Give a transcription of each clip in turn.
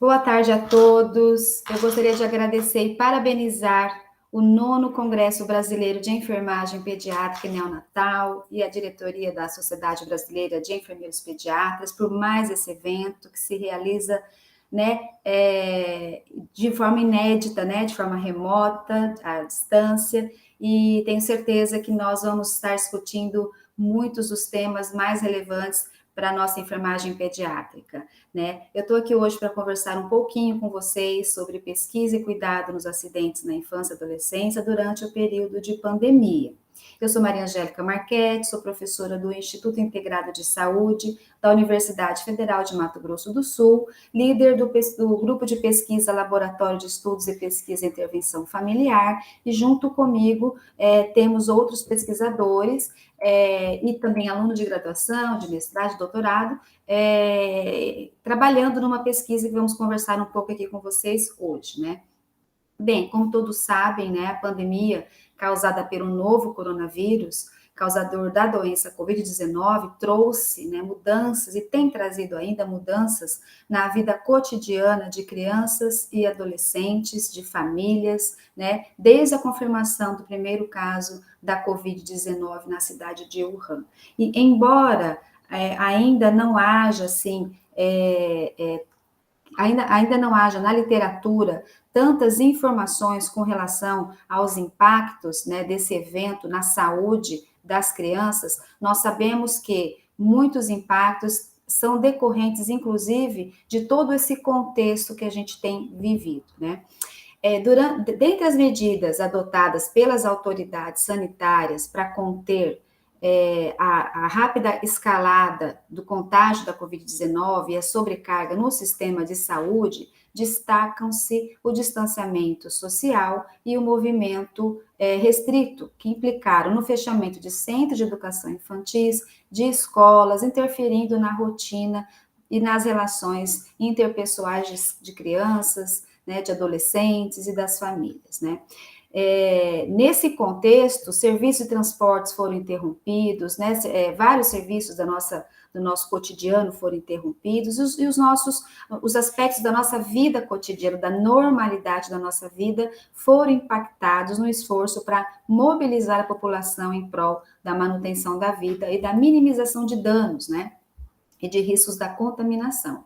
Boa tarde a todos. Eu gostaria de agradecer e parabenizar o 9º Congresso Brasileiro de Enfermagem Pediátrica e Neonatal e a diretoria da Sociedade Brasileira de Enfermeiros Pediatras por mais esse evento que se realiza, né, de forma inédita, né, de forma remota, à distância, e tenho certeza que nós vamos estar discutindo muitos dos temas mais relevantes para a nossa enfermagem pediátrica, né? Eu estou aqui hoje para conversar um pouquinho com vocês sobre pesquisa e cuidado nos acidentes na infância e adolescência durante o período de pandemia. Eu sou Maria Angélica Marchetti, sou professora do Instituto Integrado de Saúde da Universidade Federal de Mato Grosso do Sul, líder do grupo de pesquisa Laboratório de Estudos e Pesquisa e Intervenção Familiar, e junto comigo temos outros pesquisadores e também alunos de graduação, de mestrado, de doutorado, trabalhando numa pesquisa que vamos conversar um pouco aqui com vocês hoje, né? Bem, como todos sabem, né, a pandemia causada pelo novo coronavírus, causador da doença Covid-19, trouxe, né, mudanças e tem trazido ainda mudanças na vida cotidiana de crianças e adolescentes, de famílias, né, desde a confirmação do primeiro caso da Covid-19 na cidade de Wuhan. E embora ainda não haja, assim, ainda não haja na literatura tantas informações com relação aos impactos, né, desse evento na saúde das crianças, nós sabemos que muitos impactos são decorrentes, inclusive, de todo esse contexto que a gente tem vivido, né? Dentre as medidas adotadas pelas autoridades sanitárias para conter a rápida escalada do contágio da Covid-19 e a sobrecarga no sistema de saúde, destacam-se o distanciamento social e o movimento restrito, que implicaram no fechamento de centros de educação infantis, de escolas, interferindo na rotina e nas relações interpessoais de crianças, né, de adolescentes e das famílias, né? Nesse contexto, serviços de transportes foram interrompidos, né? Vários serviços do nosso cotidiano foram interrompidos, e os aspectos da nossa vida cotidiana, da normalidade da nossa vida, foram impactados no esforço para mobilizar a população em prol da manutenção da vida e da minimização de danos, né? E de riscos da contaminação.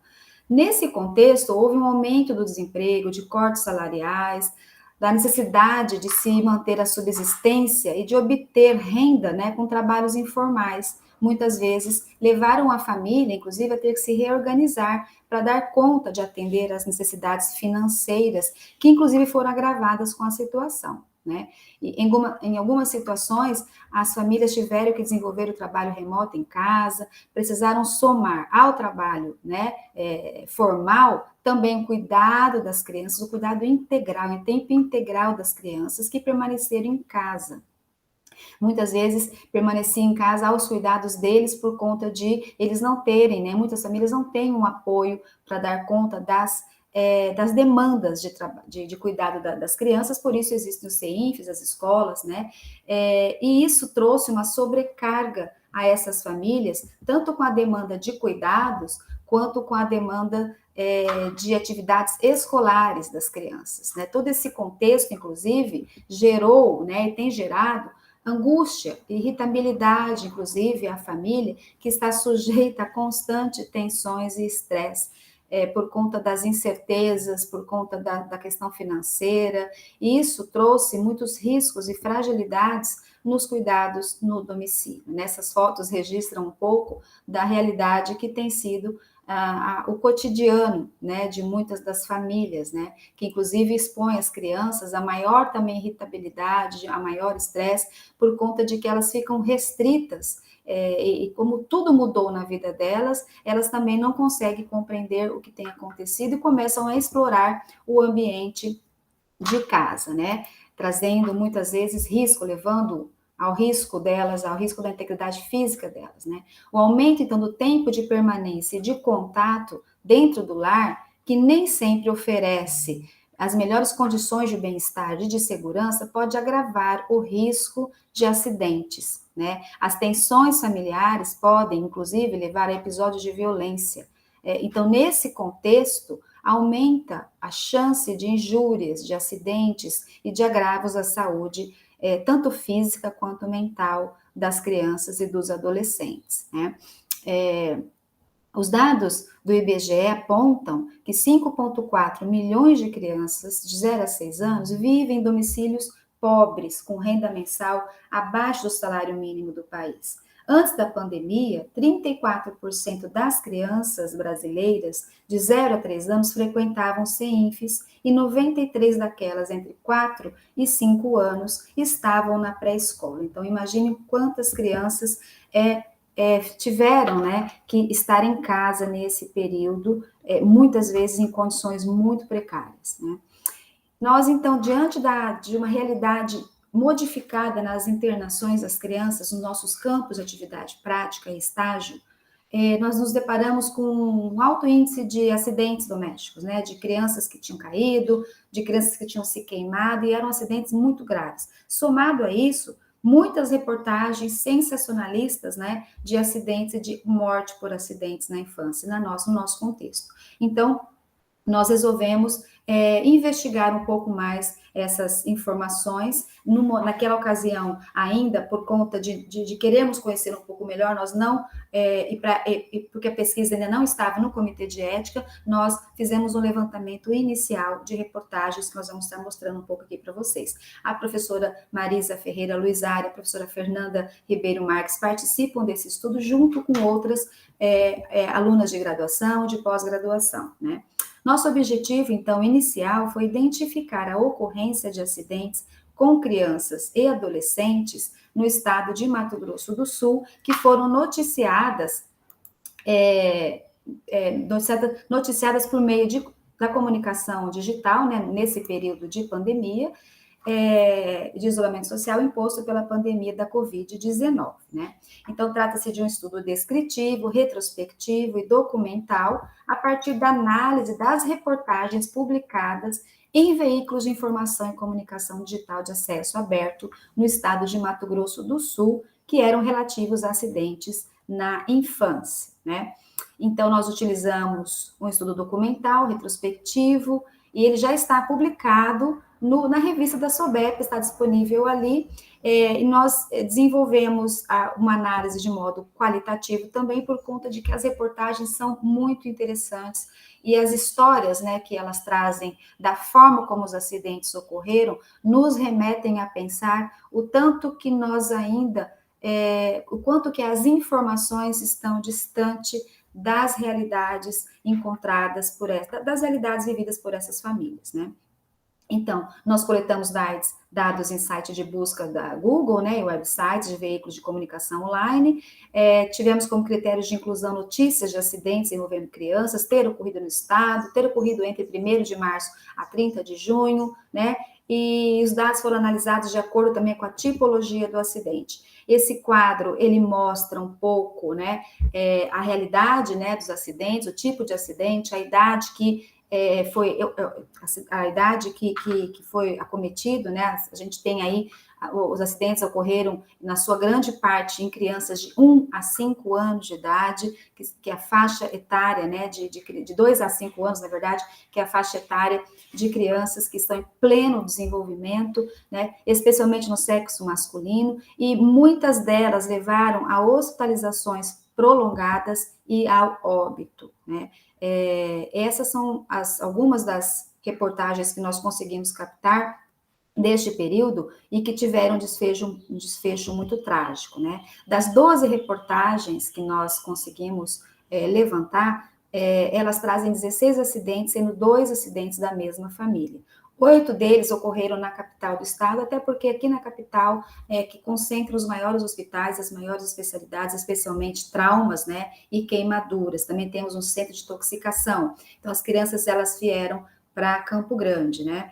Nesse contexto, houve um aumento do desemprego, de cortes salariais, da necessidade de se manter a subsistência e de obter renda, né, com trabalhos informais. Muitas vezes levaram a família, inclusive, a ter que se reorganizar para dar conta de atender às necessidades financeiras, que inclusive foram agravadas com a situação, né? E em algumas situações, as famílias tiveram que desenvolver o trabalho remoto em casa, precisaram somar ao trabalho, né, formal, também o cuidado das crianças, o cuidado integral, em tempo integral das crianças que permaneceram em casa. Muitas vezes permaneciam em casa aos cuidados deles por conta de eles não terem, né? Muitas famílias não têm um apoio para dar conta das demandas de cuidado das crianças, por isso existem os CEINFs, as escolas, né? E isso trouxe uma sobrecarga a essas famílias, tanto com a demanda de cuidados, quanto com a demanda de atividades escolares das crianças, né? Todo esse contexto, inclusive, gerou, né, e tem gerado angústia, irritabilidade, inclusive, à família, que está sujeita a constantes tensões e estresse, por conta das incertezas, por conta da questão financeira, e isso trouxe muitos riscos e fragilidades nos cuidados no domicílio. Nessas fotos registram um pouco da realidade que tem sido o cotidiano, né, de muitas das famílias, né, que inclusive expõe as crianças a maior também irritabilidade, a maior estresse, por conta de que elas ficam restritas, e como tudo mudou na vida delas, elas também não conseguem compreender o que tem acontecido e começam a explorar o ambiente de casa, né, trazendo muitas vezes risco, levando ao risco delas, ao risco da integridade física delas, né? O aumento, então, do tempo de permanência e de contato dentro do lar, que nem sempre oferece as melhores condições de bem-estar e de segurança, pode agravar o risco de acidentes, né? As tensões familiares podem, inclusive, levar a episódios de violência. Então, nesse contexto, aumenta a chance de injúrias, de acidentes e de agravos à saúde, tanto física quanto mental, das crianças e dos adolescentes, né? Os dados do IBGE apontam que 5,4 milhões de crianças de 0 a 6 anos vivem em domicílios pobres, com renda mensal abaixo do salário mínimo do país. Antes da pandemia, 34% das crianças brasileiras de 0 a 3 anos frequentavam CEINFs e 93 daquelas entre 4 e 5 anos estavam na pré-escola. Então, imagine quantas crianças tiveram, né, que estar em casa nesse período, muitas vezes em condições muito precárias, né? Nós, então, diante de uma realidade modificada nas internações das crianças, nos nossos campos de atividade prática e estágio, nós nos deparamos com um alto índice de acidentes domésticos, né? De crianças que tinham caído, de crianças que tinham se queimado, e eram acidentes muito graves. Somado a isso, muitas reportagens sensacionalistas, né? De acidentes e de morte por acidentes na infância, no nosso contexto. Então, nós resolvemos investigar um pouco mais essas informações. Naquela ocasião, ainda por conta de querermos conhecer um pouco melhor, nós não, porque a pesquisa ainda não estava no comitê de ética, nós fizemos um levantamento inicial de reportagens que nós vamos estar mostrando um pouco aqui para vocês. A professora Marisa Ferreira Luizari, a professora Fernanda Ribeiro Marques participam desse estudo junto com outras alunas de graduação, de pós-graduação, né? Nosso objetivo, então, inicial foi identificar a ocorrência de acidentes com crianças e adolescentes no estado de Mato Grosso do Sul, que foram noticiadas por meio da comunicação digital, né, nesse período de pandemia, de isolamento social imposto pela pandemia da Covid-19, né? Então, trata-se de um estudo descritivo, retrospectivo e documental a partir da análise das reportagens publicadas em veículos de informação e comunicação digital de acesso aberto no estado de Mato Grosso do Sul, que eram relativos a acidentes na infância, né? Então, nós utilizamos um estudo documental, retrospectivo, e ele já está publicado na revista da SOBEP, está disponível ali, e nós desenvolvemos uma análise de modo qualitativo também por conta de que as reportagens são muito interessantes e as histórias, né, que elas trazem da forma como os acidentes ocorreram, nos remetem a pensar o tanto que nós ainda, o quanto que as informações estão distantes das realidades encontradas das realidades vividas por essas famílias, né? Então, nós coletamos dados em site de busca da Google, né, e websites de veículos de comunicação online, tivemos como critérios de inclusão notícias de acidentes envolvendo crianças, ter ocorrido no estado, ter ocorrido entre 1º de março a 30 de junho, né, e os dados foram analisados de acordo também com a tipologia do acidente. Esse quadro, ele mostra um pouco, né, a realidade, né, dos acidentes, o tipo de acidente, a idade que a idade que foi acometido, né? A gente tem aí, os acidentes ocorreram, na sua grande parte, em crianças de 1 a 5 anos de idade, que é a faixa etária, né, de 2 a 5 anos, na verdade, que é a faixa etária de crianças que estão em pleno desenvolvimento, né, especialmente no sexo masculino, e muitas delas levaram a hospitalizações prolongadas e ao óbito, né? Essas são algumas das reportagens que nós conseguimos captar deste período e que tiveram um desfecho muito trágico, né? Das 12 reportagens que nós conseguimos levantar, elas trazem 16 acidentes, sendo 2 acidentes da mesma família. 8 deles ocorreram na capital do estado, até porque aqui na capital que concentra os maiores hospitais, as maiores especialidades, especialmente traumas, né, e queimaduras. Também temos um centro de intoxicação. Então, as crianças, elas vieram para Campo Grande, né?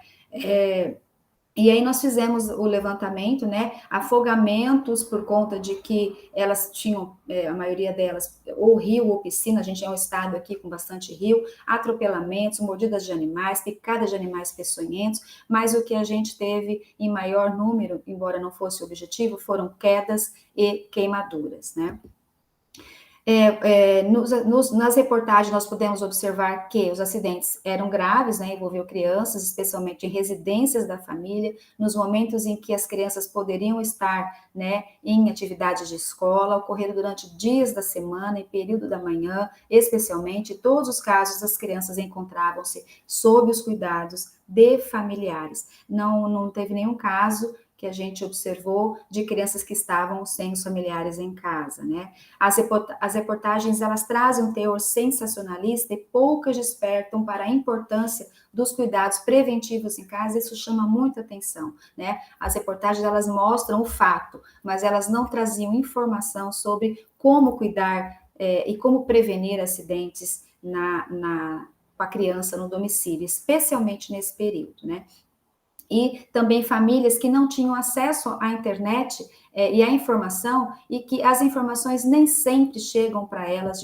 E aí nós fizemos o levantamento, né, afogamentos por conta de que elas tinham, a maioria delas, ou rio ou piscina, a gente é um estado aqui com bastante rio, atropelamentos, mordidas de animais, picadas de animais peçonhentos, mas o que a gente teve em maior número, embora não fosse o objetivo, foram quedas e queimaduras, né. Nas reportagens, nós podemos observar que os acidentes eram graves, né, envolviam crianças, especialmente em residências da família, nos momentos em que as crianças poderiam estar, né, em atividades de escola, ocorreram durante dias da semana e período da manhã, especialmente, todos os casos as crianças encontravam-se sob os cuidados de familiares. Não teve nenhum caso que a gente observou de crianças que estavam sem os familiares em casa, né? As reportagens, elas trazem um teor sensacionalista e poucas despertam para a importância dos cuidados preventivos em casa, isso chama muita atenção, né? As reportagens, elas mostram o fato, mas elas não traziam informação sobre como cuidar e como prevenir acidentes com a criança no domicílio, especialmente nesse período, né? E também famílias que não tinham acesso à internet e à informação, e que as informações nem sempre chegam para elas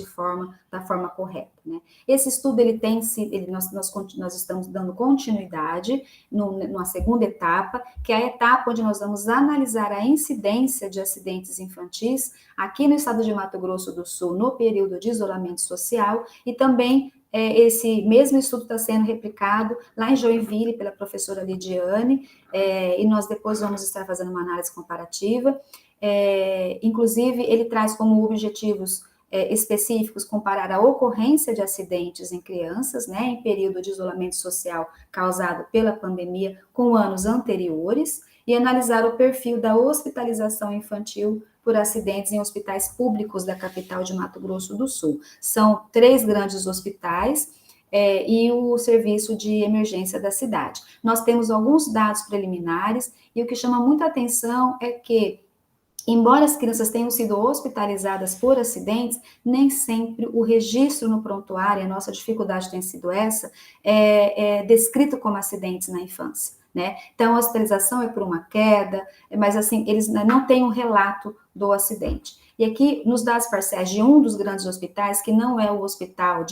da forma correta, né? Esse estudo, nós estamos dando continuidade numa segunda etapa, que é a etapa onde nós vamos analisar a incidência de acidentes infantis aqui no estado de Mato Grosso do Sul, no período de isolamento social, e também esse mesmo estudo está sendo replicado lá em Joinville pela professora Lidiane, e nós depois vamos estar fazendo uma análise comparativa. Inclusive, ele traz como objetivos específicos comparar a ocorrência de acidentes em crianças, né, em período de isolamento social causado pela pandemia com anos anteriores, e analisar o perfil da hospitalização infantil por acidentes em hospitais públicos da capital de Mato Grosso do Sul. São 3 grandes hospitais e o serviço de emergência da cidade. Nós temos alguns dados preliminares, e o que chama muita atenção é que, embora as crianças tenham sido hospitalizadas por acidentes, nem sempre o registro no prontuário, a nossa dificuldade tem sido essa, é descrito como acidentes na infância, né? Então, a hospitalização é por uma queda, mas assim, eles não têm um relato do acidente. E aqui, nos dados parciais de um dos grandes hospitais, que não é o hospital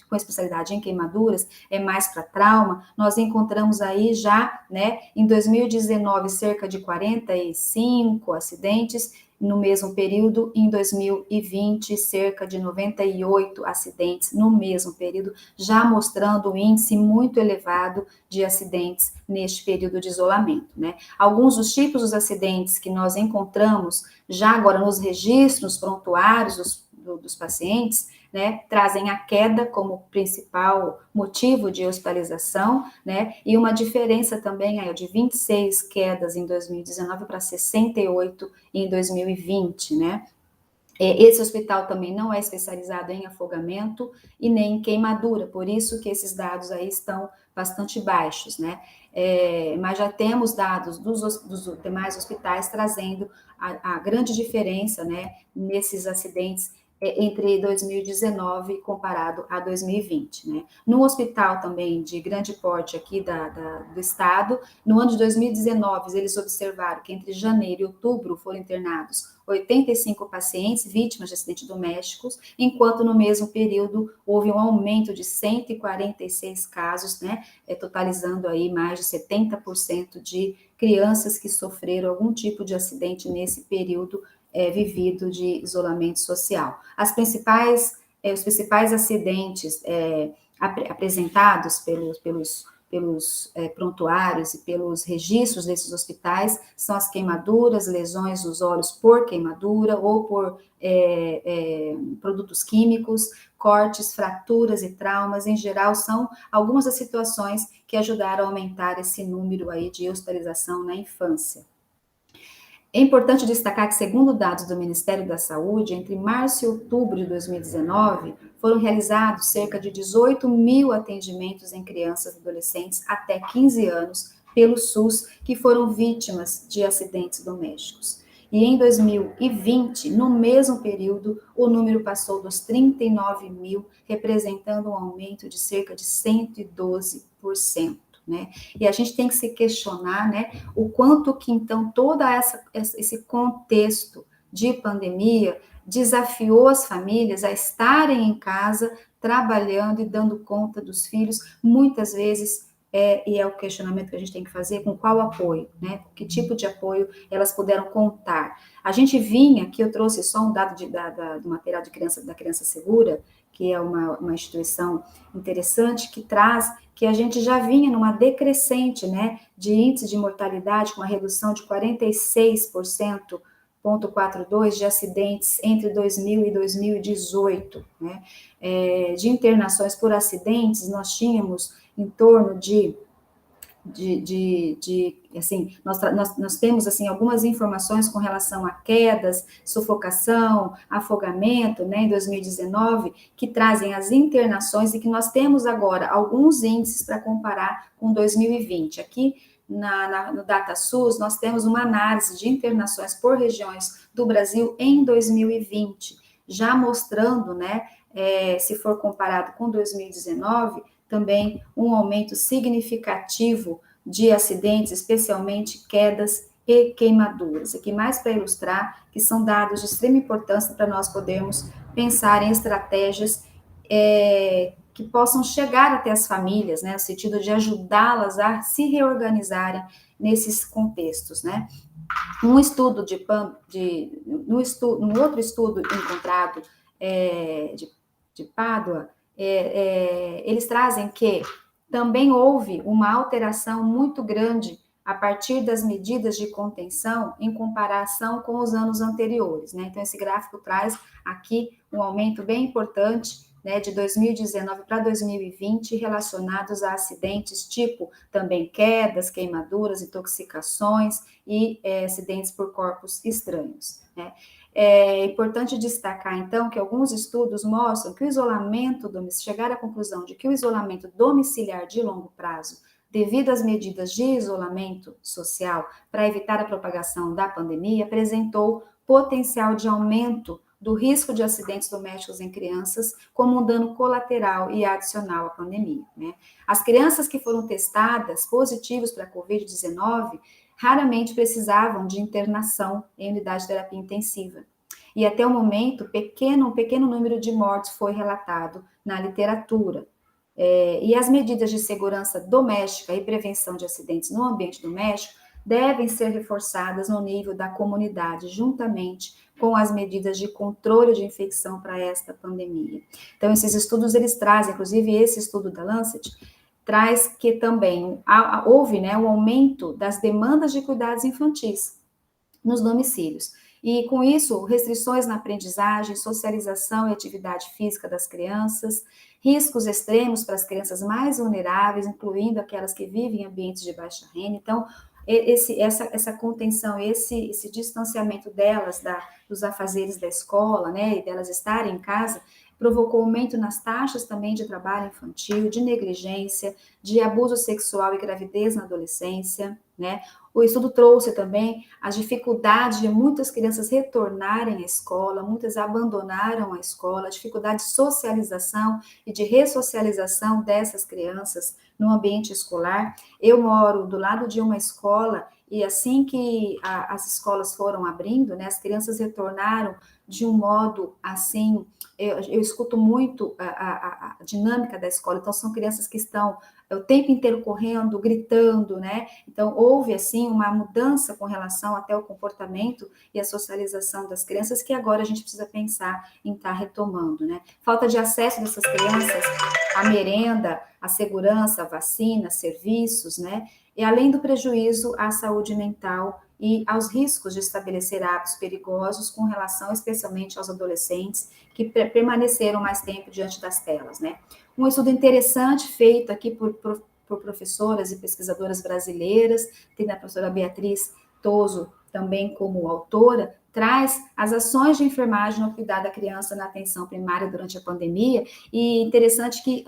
com especialidade em queimaduras, é mais para trauma, nós encontramos aí já, né, em 2019, cerca de 45 acidentes, no mesmo período, em 2020, cerca de 98 acidentes no mesmo período, já mostrando um índice muito elevado de acidentes neste período de isolamento, né? Alguns dos tipos dos acidentes que nós encontramos já agora nos registros prontuários dos pacientes, né, trazem a queda como principal motivo de hospitalização, né, e uma diferença também aí de 26 quedas em 2019 para 68 em 2020, né. Esse hospital também não é especializado em afogamento e nem em queimadura, por isso que esses dados aí estão bastante baixos, né? Mas já temos dados dos demais hospitais trazendo a grande diferença, né, nesses acidentes entre 2019 comparado a 2020, né? No hospital também de grande porte aqui do estado, no ano de 2019, eles observaram que entre janeiro e outubro foram internados 85 pacientes vítimas de acidentes domésticos, enquanto no mesmo período houve um aumento de 146 casos, né, totalizando aí mais de 70% de crianças que sofreram algum tipo de acidente nesse período vivido de isolamento social. Os principais acidentes apresentados pelos prontuários e pelos registros desses hospitais são as queimaduras, lesões dos olhos por queimadura ou por produtos químicos, cortes, fraturas e traumas. Em geral, são algumas das situações que ajudaram a aumentar esse número aí de hospitalização na infância. É importante destacar que, segundo dados do Ministério da Saúde, entre março e outubro de 2019, foram realizados cerca de 18 mil atendimentos em crianças e adolescentes até 15 anos pelo SUS que foram vítimas de acidentes domésticos. E em 2020, no mesmo período, o número passou dos 39 mil, representando um aumento de cerca de 112%. Né? E a gente tem que se questionar, né, o quanto que, então, todo esse contexto de pandemia desafiou as famílias a estarem em casa, trabalhando e dando conta dos filhos, muitas vezes e é o questionamento que a gente tem que fazer, com qual apoio, né? Com que tipo de apoio elas puderam contar. A gente vinha, que eu trouxe só um dado do material de criança, da Criança Segura, que é uma instituição interessante, que traz que a gente já vinha numa decrescente, né, de índice de mortalidade, com uma redução de 46%, 0,42 de acidentes entre 2000 e 2018, né? De internações por acidentes, nós tínhamos em torno assim, nós temos, assim, algumas informações com relação a quedas, sufocação, afogamento, né, em 2019, que trazem as internações e que nós temos agora alguns índices para comparar com 2020. Aqui, no DataSUS, nós temos uma análise de internações por regiões do Brasil em 2020, já mostrando, né, se for comparado com 2019, também um aumento significativo de acidentes, especialmente quedas e queimaduras. Aqui mais para ilustrar que são dados de extrema importância para nós podermos pensar em estratégias que possam chegar até as famílias, né, no sentido de ajudá-las a se reorganizarem nesses contextos, né. Um estudo no outro estudo encontrado de Pádua, eles trazem que também houve uma alteração muito grande a partir das medidas de contenção em comparação com os anos anteriores, né? Então, esse gráfico traz aqui um aumento bem importante, né, de 2019 para 2020, relacionados a acidentes tipo também quedas, queimaduras, intoxicações e acidentes por corpos estranhos, né? É importante destacar, então, que alguns estudos mostram que o isolamento, chegar à conclusão de que o isolamento domiciliar de longo prazo, devido às medidas de isolamento social para evitar a propagação da pandemia, apresentou potencial de aumento do risco de acidentes domésticos em crianças como um dano colateral e adicional à pandemia, né? As crianças que foram testadas positivos para a Covid-19 raramente precisavam de internação em unidade de terapia intensiva. E até o momento, um pequeno número de mortes foi relatado na literatura. E as medidas de segurança doméstica e prevenção de acidentes no ambiente doméstico devem ser reforçadas no nível da comunidade, juntamente com as medidas de controle de infecção para esta pandemia. Então, esses estudos, eles trazem, inclusive esse estudo da Lancet, traz que também houve, né, um aumento das demandas de cuidados infantis nos domicílios. E, com isso, restrições na aprendizagem, socialização e atividade física das crianças, riscos extremos para as crianças mais vulneráveis, incluindo aquelas que vivem em ambientes de baixa renda. Então, essa contenção, esse distanciamento delas dos afazeres da escola, né, e delas estarem em casa, provocou aumento nas taxas também de trabalho infantil, de negligência, de abuso sexual e gravidez na adolescência, né? O estudo trouxe também as dificuldades de muitas crianças retornarem à escola, muitas abandonaram a escola, a dificuldade de socialização e de ressocialização dessas crianças no ambiente escolar. Eu moro do lado de uma escola e assim que as escolas foram abrindo, né, as crianças retornaram de um modo assim, eu escuto muito a dinâmica da escola, então são crianças que estão o tempo inteiro correndo, gritando, né? Então, houve, assim, uma mudança com relação até ao comportamento e a socialização das crianças, que agora a gente precisa pensar em estar retomando, né? Falta de acesso dessas crianças à merenda, à segurança, à vacina, serviços, né? E além do prejuízo à saúde mental e aos riscos de estabelecer hábitos perigosos com relação especialmente aos adolescentes que permaneceram mais tempo diante das telas, né? Um estudo interessante feito aqui por professoras e pesquisadoras brasileiras, tem a professora Beatriz Toso também como autora, traz as ações de enfermagem no cuidado da criança na atenção primária durante a pandemia, e interessante que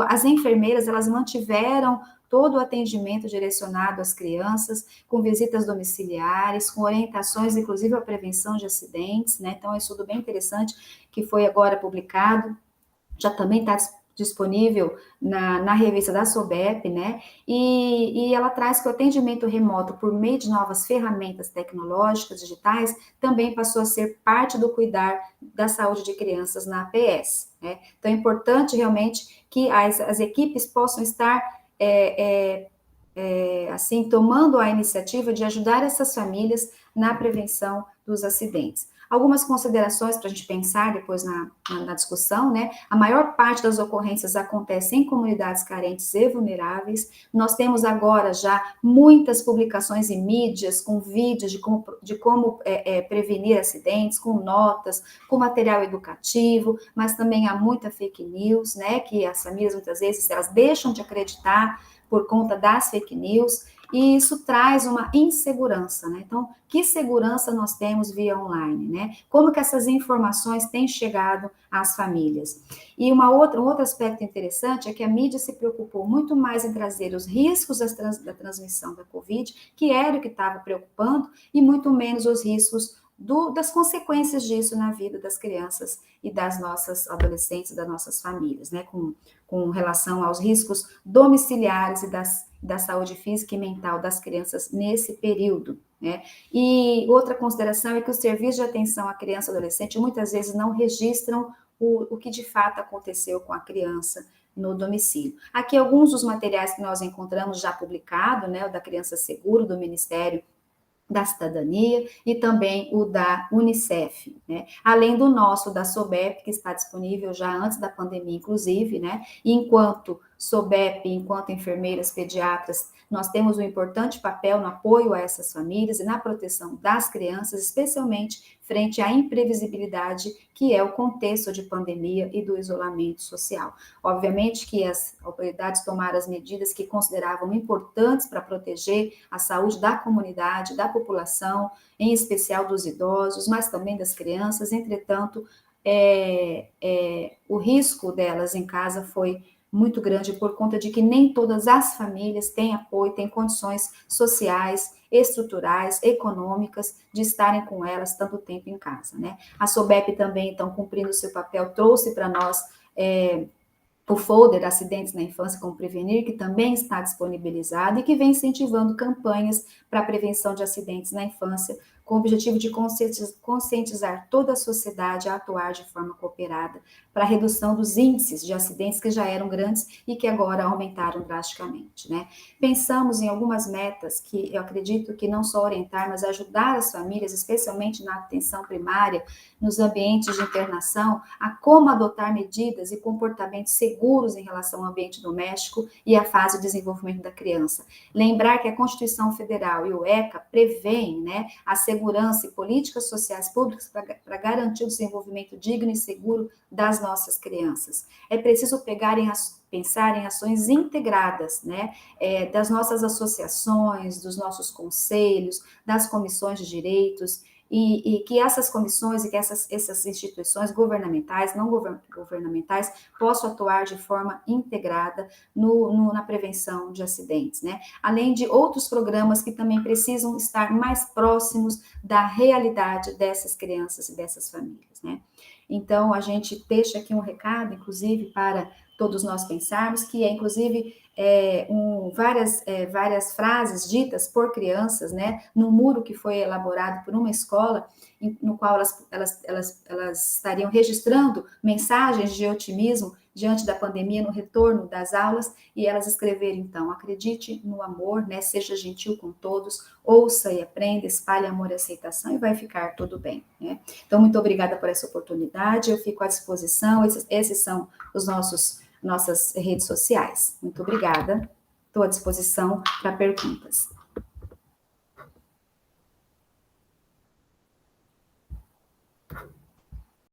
as enfermeiras, elas mantiveram todo o atendimento direcionado às crianças, com visitas domiciliares, com orientações, inclusive, à prevenção de acidentes, né? Então, é um estudo bem interessante, que foi agora publicado, já também está disponível na revista da SOBEP, né? E ela traz que o atendimento remoto por meio de novas ferramentas tecnológicas, digitais, também passou a ser parte do cuidar da saúde de crianças na APS, né? Então, é importante realmente que as equipes possam estar assim, tomando a iniciativa de ajudar essas famílias na prevenção dos acidentes. Algumas considerações para a gente pensar depois na discussão, né? A maior parte das ocorrências acontece em comunidades carentes e vulneráveis. Nós temos agora já muitas publicações em mídias com vídeos de como prevenir acidentes, com notas, com material educativo, mas também há muita fake news, né? Que as famílias muitas vezes elas deixam de acreditar por conta das fake news, e isso traz uma insegurança, né? Então, que segurança nós temos via online, né? Como que essas informações têm chegado às famílias? E um outro aspecto interessante é que a mídia se preocupou muito mais em trazer os riscos da transmissão da Covid, que era o que estava preocupando, e muito menos os riscos das consequências disso na vida das crianças e das nossas adolescentes, das nossas famílias, né? Com relação aos riscos domiciliares e da saúde física e mental das crianças nesse período, né? E outra consideração é que os serviços de atenção à criança e adolescente muitas vezes não registram o que de fato aconteceu com a criança no domicílio. Aqui alguns dos materiais que nós encontramos já publicado, né? O da Criança Seguro, do Ministério da Cidadania, e também o da Unicef, né? Além do nosso, da SOBEP, que está disponível já antes da pandemia, inclusive, né? E enquanto SOBEP, enquanto enfermeiras, pediatras, nós temos um importante papel no apoio a essas famílias e na proteção das crianças, especialmente frente à imprevisibilidade que é o contexto de pandemia e do isolamento social. Obviamente que as autoridades tomaram as medidas que consideravam importantes para proteger a saúde da comunidade, da população, em especial dos idosos, mas também das crianças. Entretanto, o risco delas em casa foi muito grande por conta de que nem todas as famílias têm apoio, têm condições sociais, estruturais, econômicas de estarem com elas tanto tempo em casa, né? A SOBEP também, então, cumprindo o seu papel, trouxe para nós o folder Acidentes na Infância Como Prevenir, que também está disponibilizado e que vem incentivando campanhas para a prevenção de acidentes na infância, com o objetivo de conscientizar toda a sociedade a atuar de forma cooperada para a redução dos índices de acidentes que já eram grandes e que agora aumentaram drasticamente, né? Pensamos em algumas metas que eu acredito que não só orientar, mas ajudar as famílias, especialmente na atenção primária, nos ambientes de internação, a como adotar medidas e comportamentos seguros em relação ao ambiente doméstico e à fase de desenvolvimento da criança. Lembrar que a Constituição Federal e o ECA prevêem, né, a segurança e políticas sociais públicas para garantir o desenvolvimento digno e seguro das nossas crianças. É preciso pensar em ações integradas, né, das nossas associações, dos nossos conselhos, das comissões de direitos, e que essas comissões e que essas instituições governamentais, não governamentais, possam atuar de forma integrada na prevenção de acidentes, né? Além de outros programas que também precisam estar mais próximos da realidade dessas crianças e dessas famílias, né? Então, a gente deixa aqui um recado, inclusive, para todos nós pensarmos, que é, inclusive, várias frases ditas por crianças, né, no muro que foi elaborado por uma escola, no qual elas estariam registrando mensagens de otimismo diante da pandemia, no retorno das aulas, e elas escreveram, então, acredite no amor, né, seja gentil com todos, ouça e aprenda, espalhe amor e aceitação, e vai ficar tudo bem, né? Então, muito obrigada por essa oportunidade, eu fico à disposição, esses são os nossas redes sociais. Muito obrigada, estou à disposição para perguntas.